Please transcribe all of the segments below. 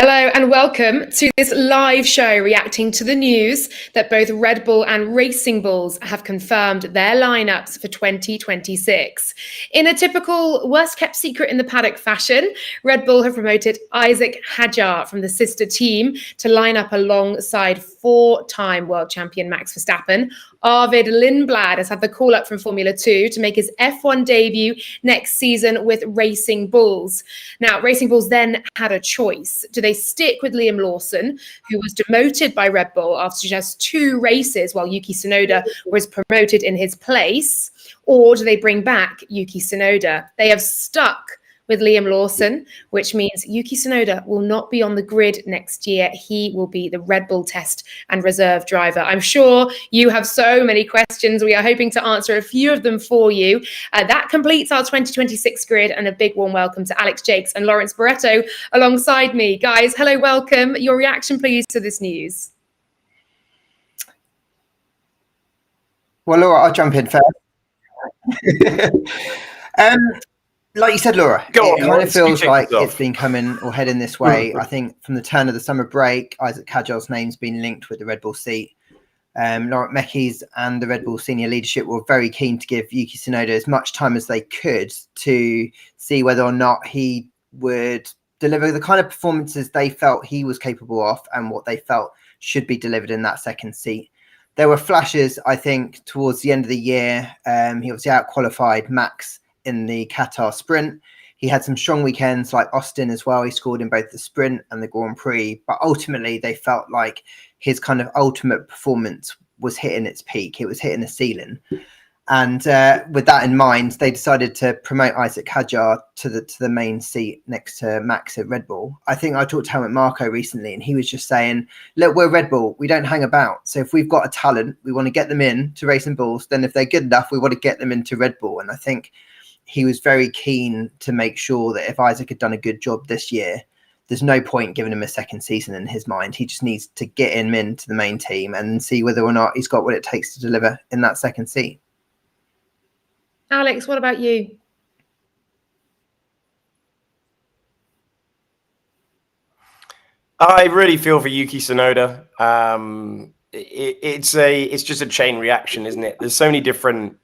Hello and welcome to this live show reacting to the news that both Red Bull and Racing Bulls have confirmed their lineups for 2026. In a typical worst-kept secret in the paddock fashion, Red Bull have promoted Isaac Hajar from the sister team to line up alongside four-time world champion Max Verstappen. Arvid Lindblad has had the call-up from Formula 2 to make his F1 debut next season with Racing Bulls. Now, Racing Bulls then had a choice. Do they stick with Liam Lawson, who was demoted by Red Bull after just 2 races while Yuki Tsunoda was promoted in his place? Or do they bring back Yuki Tsunoda? They have stuck with Liam Lawson, which means Yuki Tsunoda will not be on the grid next year. He will be the Red Bull test and reserve driver. I'm sure you have so many questions. We are hoping to answer a few of them for you. That completes our 2026 grid, and a big warm welcome to Alex, Jacques and Lawrence Barretto alongside me. Guys, hello, welcome. Your reaction, please, to this news. Well, Laura, I'll jump in first. Like you said, Laura, it kind of feels like it's been coming or heading this way. I think from the turn of the summer break, Isaac Hajar's name's been linked with the Red Bull seat. Laurent Mekies and the Red Bull senior leadership were very keen to give Yuki Tsunoda as much time as they could to see whether or not he would deliver the kind of performances they felt he was capable of and what they felt should be delivered in that second seat. There were flashes, I think, towards the end of the year. He obviously out-qualified Max in the Qatar sprint. He had some strong weekends like Austin as well. He scored in both the sprint and the Grand Prix, but ultimately they felt like his kind of ultimate performance was hitting its peak. It was hitting the ceiling. And with that in mind, they decided to promote Isaac Hajar to the main seat next to Max at Red Bull. I think I talked to Helmut Marko recently, and he was just saying, look, we're Red Bull. We don't hang about. So if we've got a talent, we want to get them in to Racing Bulls. Then if they're good enough, we want to get them into Red Bull. And I think he was very keen to make sure that if Isaac had done a good job this year, there's no point giving him a second season in his mind. He just needs to get him into the main team and see whether or not he's got what it takes to deliver in that second seat. Alex, what about you? I really feel for Yuki Tsunoda. It's just a chain reaction, isn't it? There's so many different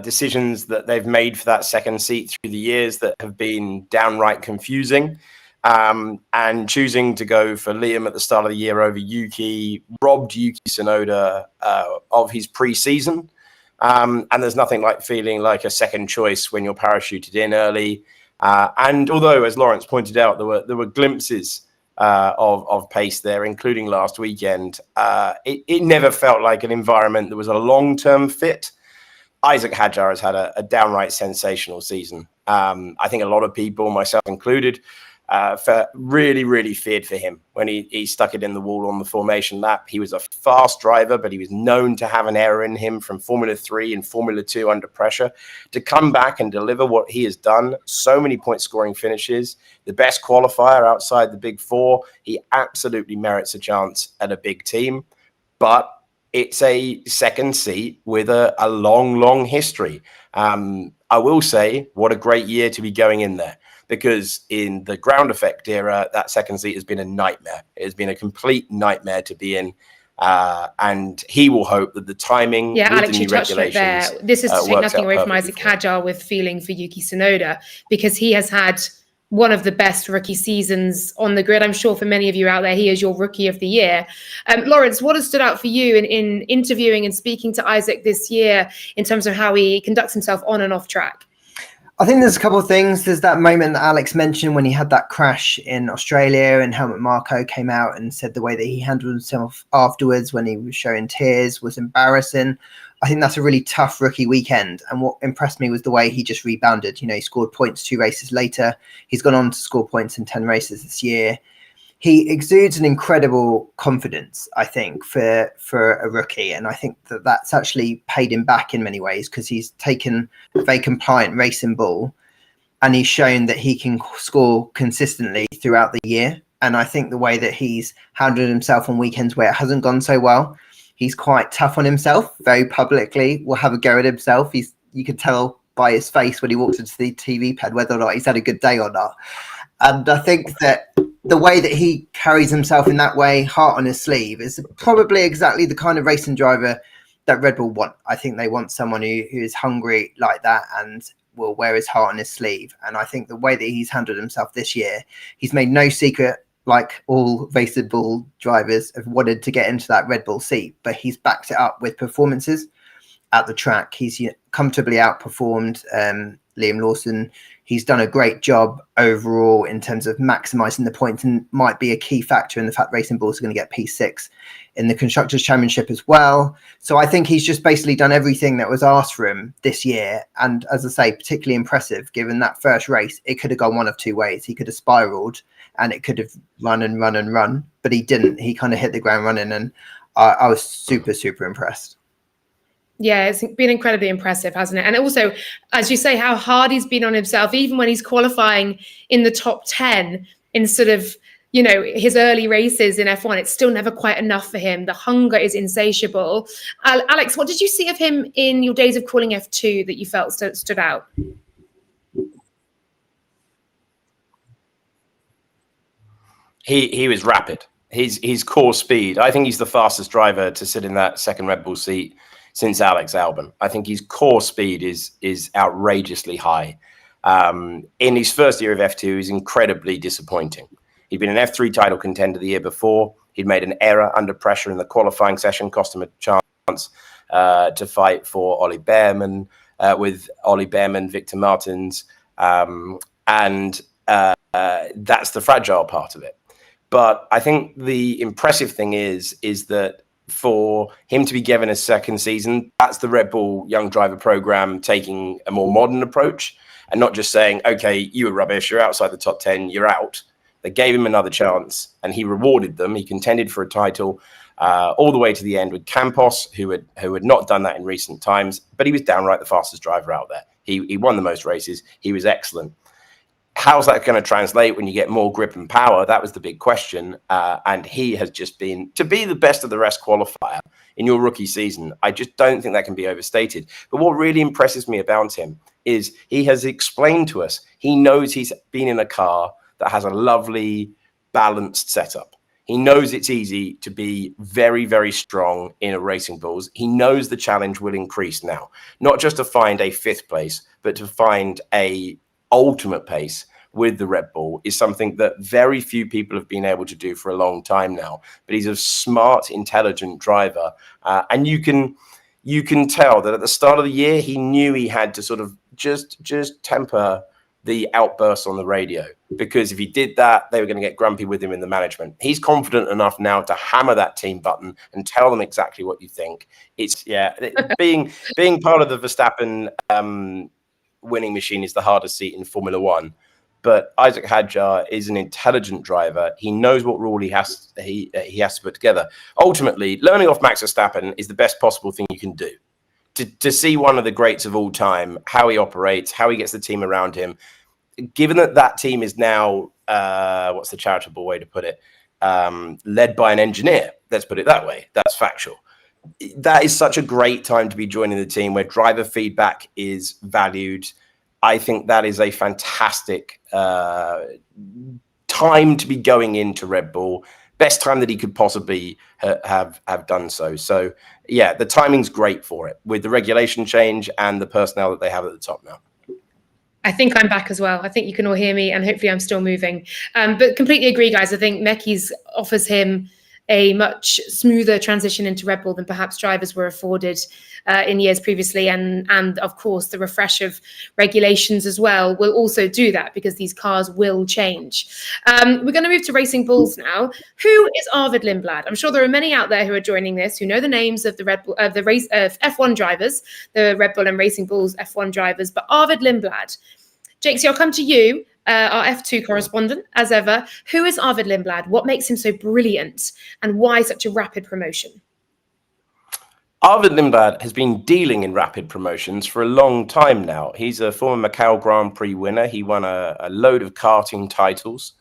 decisions that they've made for that second seat through the years that have been downright confusing. And choosing to go for Liam at the start of the year over Yuki robbed Yuki Tsunoda of his pre-season. And there's nothing like feeling like a second choice when you're parachuted in early. And although, as Lawrence pointed out, there were glimpses of pace there, including last weekend, it never felt like an environment that was a long-term fit. Isaac Hajar has had a downright sensational season. I think a lot of people, myself included, really feared for him when he stuck it in the wall on the formation lap. He was a fast driver, but he was known to have an error in him from Formula 3 and Formula 2 under pressure. To come back and deliver what he has done, so many point-scoring finishes, the best qualifier outside the Big Four, he absolutely merits a chance at a big team. But it's a second seat with a long history. I will say, what a great year to be going in there, because in the ground effect era, that second seat has been a nightmare. It has been a complete nightmare to be in. And he will hope that the timing, yeah, Alex, you touched it there. This is to take nothing away from Isaac Hajar with feeling for Yuki Tsunoda, because he has had one of the best rookie seasons on the grid. I'm sure for many of you out there, he is your rookie of the year. Lawrence, what has stood out for you in interviewing and speaking to Isaac this year in terms of how he conducts himself on and off track? I think there's a couple of things. There's that moment that Alex mentioned when he had that crash in Australia, and Helmut Marko came out and said the way that he handled himself afterwards when he was showing tears was embarrassing. I think that's a really tough rookie weekend. And what impressed me was the way he just rebounded. You know, he scored points 2 races later. He's gone on to score points in 10 races this year. He exudes an incredible confidence, I think, for a rookie. And I think that that's actually paid him back in many ways, because he's taken a very compliant Racing Bull and he's shown that he can score consistently throughout the year. And I think the way that he's handled himself on weekends where it hasn't gone so well, he's quite tough on himself, very publicly, will have a go at himself. You can tell by his face when he walks into the TV pad whether or not he's had a good day or not. And I think that the way that he carries himself in that way, heart on his sleeve, is probably exactly the kind of racing driver that Red Bull want. I think they want someone who is hungry like that and will wear his heart on his sleeve. And I think the way that he's handled himself this year, he's made no secret, like all Red Bull drivers have wanted to get into that Red Bull seat, but he's backed it up with performances at the track. He's comfortably outperformed Liam Lawson. He's done a great job overall in terms of maximising the points, and might be a key factor in the fact Racing Bulls are going to get P6 in the Constructors' Championship as well. So I think he's just basically done everything that was asked for him this year. And as I say, particularly impressive, given that first race, it could have gone one of two ways. He could have spiralled and it could have run, but he didn't. He kind of hit the ground running, and I was super, super impressed. Yeah, it's been incredibly impressive, hasn't it? And also, as you say, how hard he's been on himself, even when he's qualifying in the top 10 in sort of, you know, his early races in F1, it's still never quite enough for him. The hunger is insatiable. Alex, what did you see of him in your days of calling F2 that you felt stood out? He was rapid. His core speed. I think he's the fastest driver to sit in that second Red Bull seat since Alex Albon. I think his core speed is outrageously high. In his first year of F2, he's incredibly disappointing. He'd been an F3 title contender the year before. He'd made an error under pressure in the qualifying session, cost him a chance to fight for Ollie Behrman, with Ollie Behrman, Victor Martins, and that's the fragile part of it. But I think the impressive thing is that for him to be given a second season, that's the Red Bull Young Driver Program taking a more modern approach and not just saying, okay, you were rubbish, you're outside the top 10, you're out. They gave him another chance and he rewarded them. He contended for a title all the way to the end with Campos, who had not done that in recent times, but he was downright the fastest driver out there. He won the most races. He was excellent. How's that going to translate when you get more grip and power? That was the big question. And he has just been, to be the best of the rest qualifier in your rookie season, I just don't think that can be overstated. But what really impresses me about him is he has explained to us, he knows he's been in a car that has a lovely, balanced setup. He knows it's easy to be very, very strong in a Racing Bulls. He knows the challenge will increase now, not just to find a 5th place, but to find a ultimate pace with the Red Bull is something that very few people have been able to do for a long time now. But he's a smart, intelligent driver. And you can tell that at the start of the year, he knew he had to sort of just temper the outbursts on the radio, because if he did that, they were going to get grumpy with him in the management. He's confident enough now to hammer that team button and tell them exactly what you think. It's being part of the Verstappen winning machine is the hardest seat in Formula One. But Isaac Hajar is an intelligent driver. He knows what rule he has to put together. Ultimately, learning off Max Verstappen is the best possible thing you can do. To see one of the greats of all time, how he operates, how he gets the team around him, given that team is now, what's the charitable way to put it, led by an engineer, let's put it that way, that's factual. That is such a great time to be joining the team where driver feedback is valued. I think that is a fantastic time to be going into Red Bull. Best time that he could possibly have done so. So, yeah, the timing's great for it with the regulation change and the personnel that they have at the top now. I think I'm back as well. I think you can all hear me, and hopefully I'm still moving. But completely agree, guys. I think Mekis offers him a much smoother transition into Red Bull than perhaps drivers were afforded in years previously. And of course, the refresh of regulations as well will also do that, because these cars will change. We're going to move to Racing Bulls now. Who is Arvid Lindblad? I'm sure there are many out there who are joining this who know the names of the F1 drivers, the Red Bull and Racing Bulls F1 drivers, but Arvid Lindblad. Jakes, I'll come to you, our F2 correspondent, as ever. Who is Arvid Lindblad? What makes him so brilliant? And why such a rapid promotion? Arvid Lindblad has been dealing in rapid promotions for a long time now. He's a former Macau Grand Prix winner. He won a load of karting titles.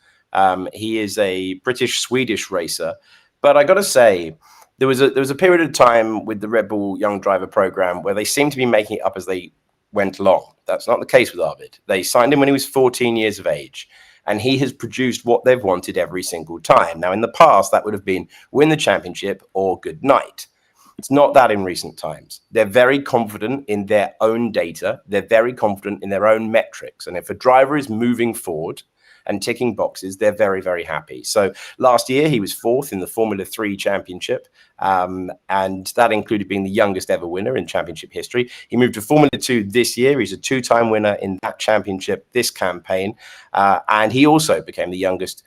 He is a British-Swedish racer. But I got to say, there was a period of time with the Red Bull Young Driver Program where they seemed to be making it up as they went along. That's not the case with Arvid. They signed him when he was 14 years of age. And he has produced what they've wanted every single time. Now, in the past, that would have been win the championship or good night. It's not that in recent times. They're very confident in their own data. They're very confident in their own metrics. And if a driver is moving forward and ticking boxes, they're very, very happy. So last year, he was fourth in the Formula 3 championship. And that included being the youngest ever winner in championship history. He moved to Formula 2 this year. He's a two-time winner in that championship this campaign. And he also became the youngest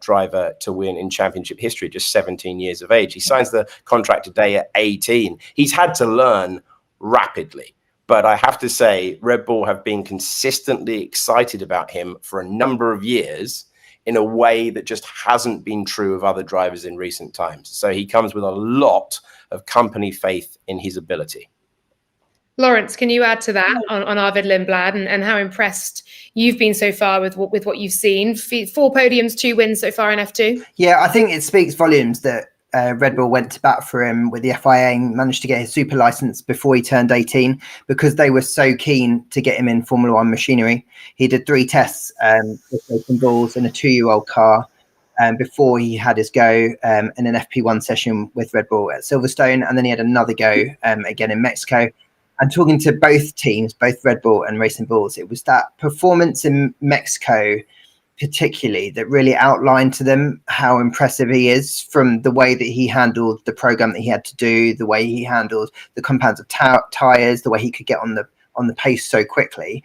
driver to win in championship history, just 17 years of age. He signs the contract today at 18. He's had to learn rapidly. But I have to say, Red Bull have been consistently excited about him for a number of years in a way that just hasn't been true of other drivers in recent times. So he comes with a lot of company faith in his ability. Lawrence, can you add to that on Arvid Lindblad and how impressed you've been so far with what you've seen? 4 podiums, 2 wins so far in F2. Yeah, I think it speaks volumes that Red Bull went to bat for him with the FIA and managed to get his super license before he turned 18 because they were so keen to get him in Formula 1 machinery. He did 3 tests with racing balls in a 2-year-old car before he had his go in an FP1 session with Red Bull at Silverstone, and then he had another go again in Mexico. And talking to both teams, both Red Bull and Racing Bulls, it was that performance in Mexico particularly that really outlined to them how impressive he is, from the way that he handled the program that he had to do, the way he handled the compounds of tires, the way he could get on the pace so quickly.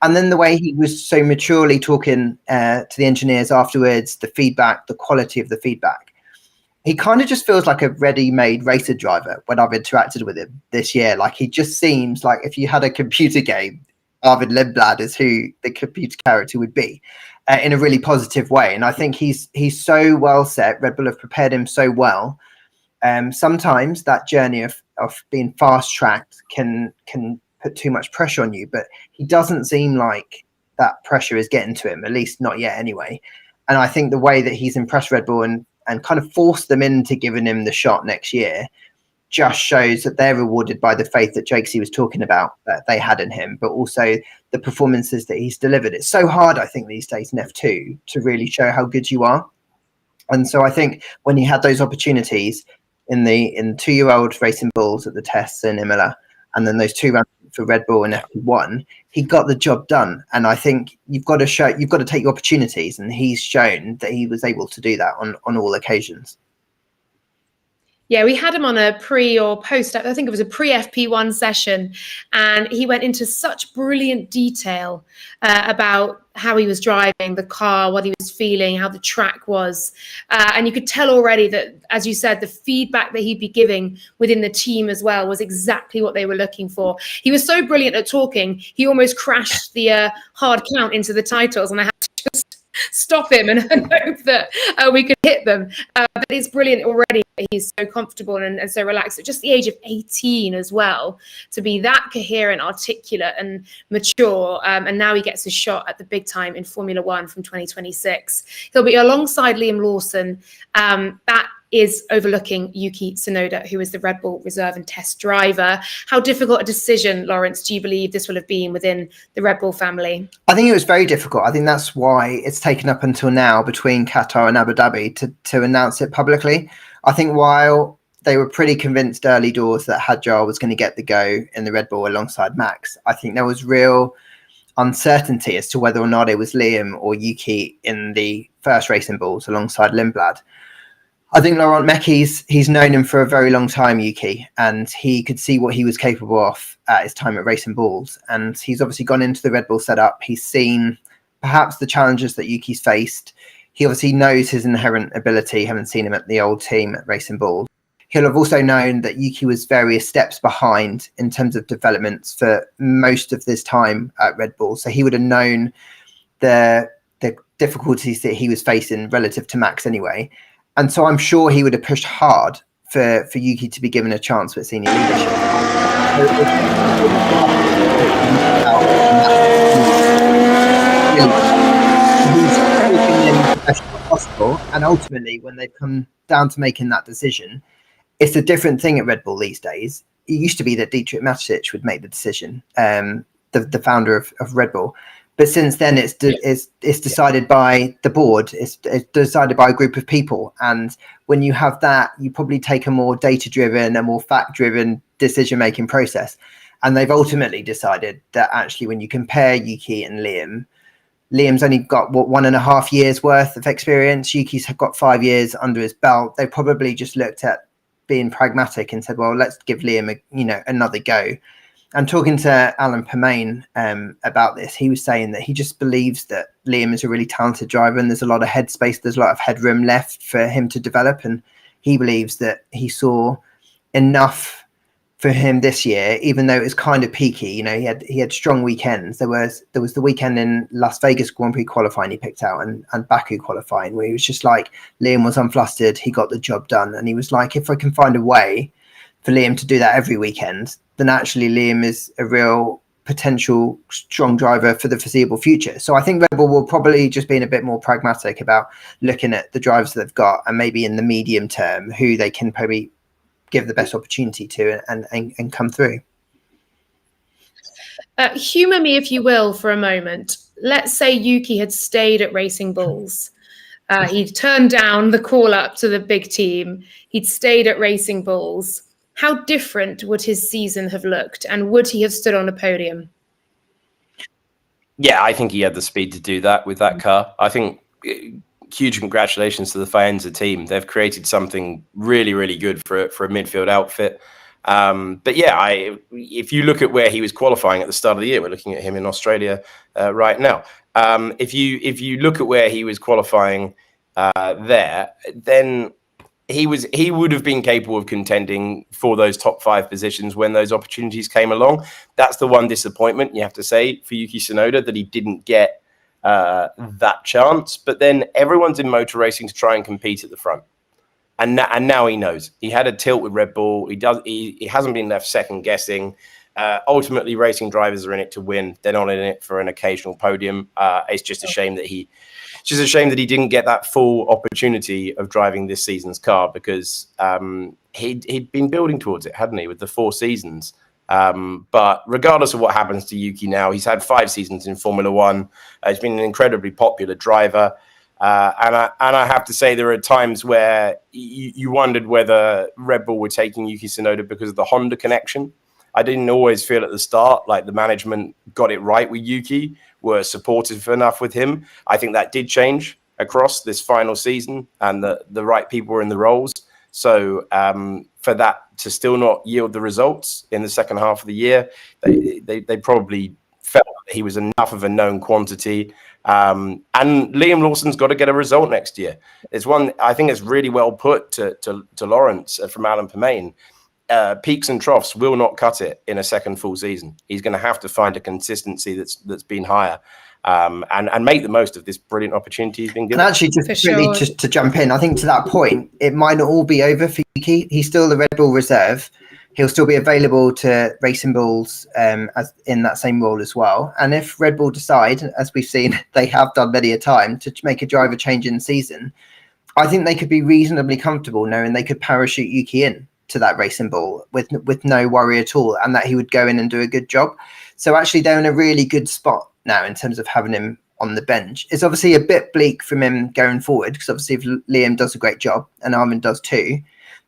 And then the way he was so maturely talking to the engineers afterwards, the feedback, the quality of the feedback. He kind of just feels like a ready-made racer driver when I've interacted with him this year. Like, he just seems like if you had a computer game, Arvid Lindblad is who the computer character would be in a really positive way. And I think he's so well set. Red Bull have prepared him so well. Sometimes that journey of being fast-tracked can put too much pressure on you, but he doesn't seem like that pressure is getting to him, at least not yet anyway. And I think the way that he's impressed Red Bull and kind of forced them into giving him the shot next year just shows that they're rewarded by the faith that Jakesy was talking about that they had in him, but also the performances that he's delivered. It's so hard, I think, these days in F2 to really show how good you are. And so I think when he had those opportunities in 2-year-old Racing Bulls at the tests in Imola, and then those 2 rounds for Red Bull in F1, he got the job done. And I think you've got to take your opportunities, and he's shown that he was able to do that on all occasions. Yeah, we had him on a pre or post, I think it was a pre-FP1 session, and he went into such brilliant detail about how he was driving the car, what he was feeling, how the track was. And you could tell already that, as you said, the feedback that he'd be giving within the team as well was exactly what they were looking for. He was so brilliant at talking, he almost crashed the hard count into the titles, and I had to just stop him and hope that we could hit them. But it's brilliant already. He's so comfortable and so relaxed at just the age of 18 as well, to be that coherent, articulate and mature. And now he gets a shot at the big time in Formula 1 from 2026. He'll be alongside Liam Lawson. That is overlooking Yuki Tsunoda, who is the Red Bull reserve and test driver. How difficult a decision, Lawrence, do you believe this will have been within the Red Bull family? I think it was very difficult. I think that's why it's taken up until now between Qatar and Abu Dhabi to announce it publicly. I think while they were pretty convinced early doors that Hajar was going to get the go in the Red Bull alongside Max, I think there was real uncertainty as to whether or not it was Liam or Yuki in the first Racing Bulls alongside Lindblad. I think Laurent Mekies, he's known him for a very long time, Yuki, and he could see what he was capable of at his time at Racing Bulls. And he's obviously gone into the Red Bull setup. He's seen perhaps the challenges that Yuki's faced. He obviously knows his inherent ability, having seen him at the old team at Racing Bulls. He'll have also known that Yuki was various steps behind in terms of developments for most of this time at Red Bull. So he would have known the difficulties that he was facing relative to Max anyway. And so I'm sure he would have pushed hard for Yuki to be given a chance with senior leadership. He's making them as professional as possible. And ultimately, when they've come down to making that decision, it's a different thing at Red Bull these days. It used to be that Dietrich Mateschitz would make the decision, the founder of Red Bull. But since then, it's decided by the board. It's decided by a group of people. And when you have that, you probably take a more data-driven, a more fact-driven decision-making process. And they've ultimately decided that actually, when you compare Yuki and Liam's only got 1.5 years worth of experience. Yuki's got 5 years under his belt. They probably just looked at being pragmatic and said, well, let's give Liam another go. And talking to Alan Permain about this, he was saying that he just believes that Liam is a really talented driver and there's a lot of headspace, there's a lot of headroom left for him to develop. And he believes that he saw enough for him this year, even though it was kind of peaky. He had strong weekends. There was the weekend in Las Vegas Grand Prix qualifying he picked out and Baku qualifying, where he was just like, Liam was unflustered, he got the job done. And he was like, if I can find a way for Liam to do that every weekend, then actually Liam is a real potential strong driver for the foreseeable future. So I think Red Bull will probably just be a bit more pragmatic about looking at the drivers they've got and maybe in the medium term who they can probably give the best opportunity to and come through. Humour me, if you will, for a moment. Let's say Yuki had stayed at Racing Bulls. He'd turned down the call up to the big team. He'd stayed at Racing Bulls. How different would his season have looked, and would he have stood on a podium? Yeah, I think he had the speed to do that with that car. I think huge congratulations to the Faenza team. They've created something really, really good for a midfield outfit. But yeah, if you look at where he was qualifying at the start of the year, we're looking at him in Australia right now. If you look at where he was qualifying there, then he would have been capable of contending for those top 5 positions when those opportunities came along. That's the one disappointment you have to say for Yuki Tsunoda, that he didn't get that chance. But then everyone's in motor racing to try and compete at the front. And now he knows. He had a tilt with Red Bull. He hasn't been left second guessing. Ultimately, racing drivers are in it to win. They're not in it for an occasional podium. It's just a shame that he didn't get that full opportunity of driving this season's car, because he'd been building towards it, hadn't he, with the 4 seasons. But regardless of what happens to Yuki now, he's had 5 seasons in Formula One. He's been an incredibly popular driver. And I have to say, there are times where you wondered whether Red Bull were taking Yuki Tsunoda because of the Honda connection. I didn't always feel at the start like the management got it right with Yuki, were supportive enough with him. I think that did change across this final season, and the right people were in the roles. So for that to still not yield the results in the second half of the year, they probably felt that he was enough of a known quantity. And Liam Lawson's got to get a result next year. It's one I think it's really well put to Lawrence from Alan Permain. Peaks and troughs will not cut it in a second full season. He's going to have to find a consistency that's been higher, and make the most of this brilliant opportunity he's been given. And actually, just to jump in, I think to that point, it might not all be over for Yuki. He's still the Red Bull reserve. He'll still be available to Racing Bulls as in that same role as well. And if Red Bull decide, as we've seen, they have done many a time, to make a driver change in season, I think they could be reasonably comfortable knowing they could parachute Yuki in to that Racing Bull with no worry at all, and that he would go in and do a good job. So actually they're in a really good spot now in terms of having him on the bench. It's obviously a bit bleak from him going forward, because obviously if Liam does a great job and Arvid does too,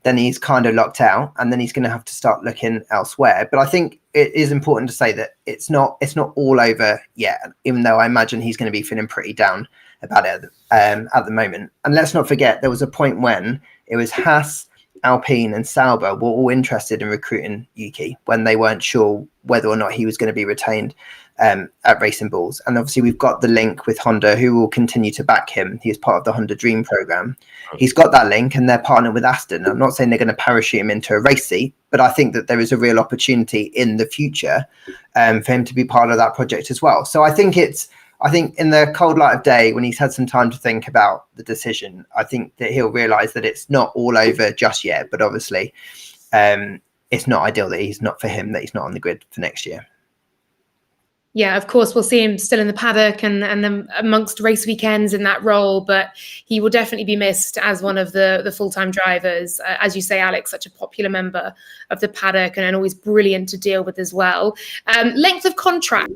then he's kind of locked out, and then he's going to have to start looking elsewhere. But I think it is important to say that it's not all over yet, even though I imagine he's going to be feeling pretty down about it at the moment. And let's not forget, there was a point when it was Haas, Alpine and Sauber were all interested in recruiting Yuki when they weren't sure whether or not he was going to be retained at Racing Bulls. And obviously we've got the link with Honda, who will continue to back him. He's part of the Honda Dream program. He's got that link, and they're partnered with Aston. I'm not saying they're going to parachute him into a race seat, but I think that there is a real opportunity in the future for him to be part of that project as well. So I think in the cold light of day, when he's had some time to think about the decision, I think that he'll realise that it's not all over just yet. But obviously, it's not ideal that he's not on the grid for next year. Yeah, of course, we'll see him still in the paddock and then amongst race weekends in that role, but he will definitely be missed as one of the full-time drivers. As you say, Alex, such a popular member of the paddock and always brilliant to deal with as well. Length of contract.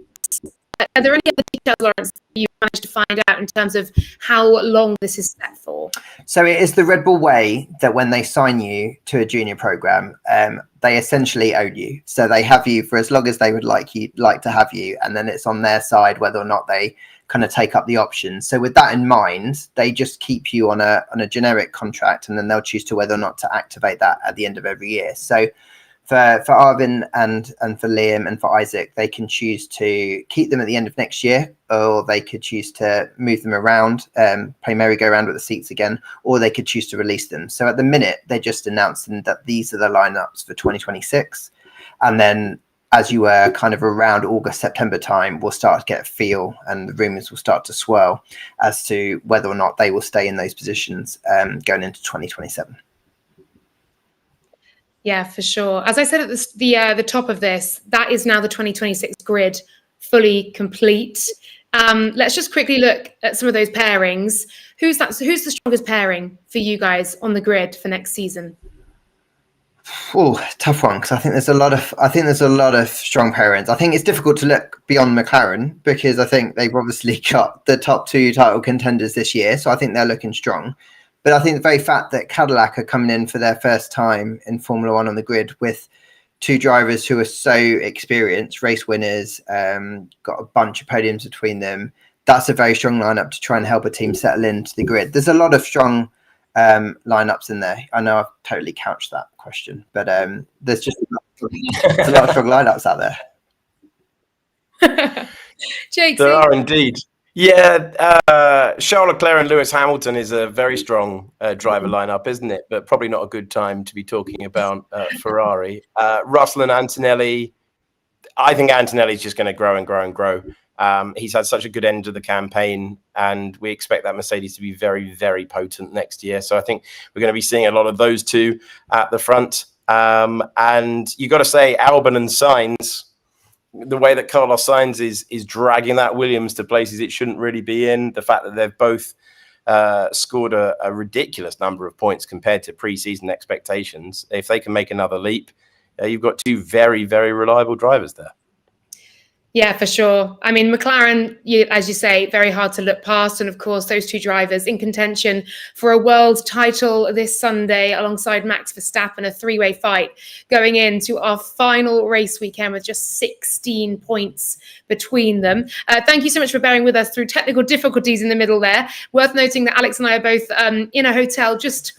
Are there any other details, Lawrence, that you managed to find out in terms of how long this is set for? So it is the Red Bull way that when they sign you to a junior program, they essentially own you. So they have you for as long as they would like to have you, and then it's on their side whether or not they kind of take up the option. So with that in mind, they just keep you on a generic contract, and then they'll choose to whether or not to activate that at the end of every year. So for Arvid and for Liam and for Isaac, they can choose to keep them at the end of next year, or they could choose to move them around, play merry-go-round with the seats again, or they could choose to release them. So at the minute, they're just announcing that these are the lineups for 2026. And then as you were kind of around August, September time, we'll start to get a feel, and the rumours will start to swirl as to whether or not they will stay in those positions going into 2027. Yeah, for sure. As I said at the top of this, that is now the 2026 grid fully complete. Let's just quickly look at some of those pairings. Who's the strongest pairing for you guys on the grid for next season? Oh, tough one, because I think there's a lot of strong pairings. I think it's difficult to look beyond McLaren because I think they've obviously got the top 2 title contenders this year, so I think they're looking strong. But I think the very fact that Cadillac are coming in for their first time in Formula One on the grid with 2 drivers who are so experienced, race winners, got a bunch of podiums between them, that's a very strong lineup to try and help a team settle into the grid. There's a lot of strong lineups in there. I know I've totally couched that question, but there's just a lot of strong lineups out there. Jake, there are indeed. Yeah, Charles Leclerc and Lewis Hamilton is a very strong driver lineup, isn't it? But probably not a good time to be talking about Ferrari. Russell and Antonelli, I think Antonelli's just going to grow and grow and grow. He's had such a good end to the campaign, and we expect that Mercedes to be very, very potent next year. So I think we're going to be seeing a lot of those two at the front. And you got to say, Albon and Sainz, the way that Carlos Sainz is dragging that Williams to places it shouldn't really be in, the fact that they've both scored a ridiculous number of points compared to preseason expectations. If they can make another leap, you've got 2 very, very reliable drivers there. Yeah, for sure. I mean, McLaren, as you say, very hard to look past. And of course, those 2 drivers in contention for a world title this Sunday alongside Max Verstappen, a 3-way fight going into our final race weekend with just 16 points between them. Thank you so much for bearing with us through technical difficulties in the middle there. Worth noting that Alex and I are both in a hotel just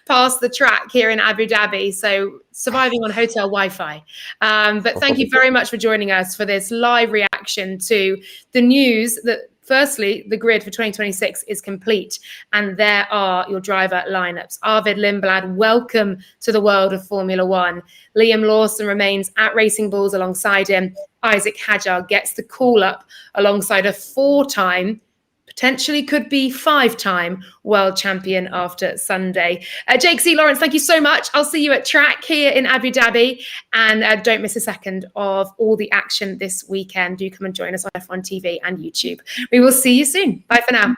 past the track here in Abu Dhabi. So surviving on hotel Wi-Fi. But thank you very much for joining us for this live reaction to the news that firstly, the grid for 2026 is complete, and there are your driver lineups. Arvid Lindblad, welcome to the world of Formula One. Liam Lawson remains at Racing Bulls alongside him. Isaac Hajar gets the call up alongside a 4-time, potentially could be 5-time world champion after Sunday. Jake C. Lawrence, thank you so much. I'll see you at track here in Abu Dhabi, and don't miss a second of all the action this weekend. Do come and join us on F1 TV and YouTube. We will see you soon. Bye for now.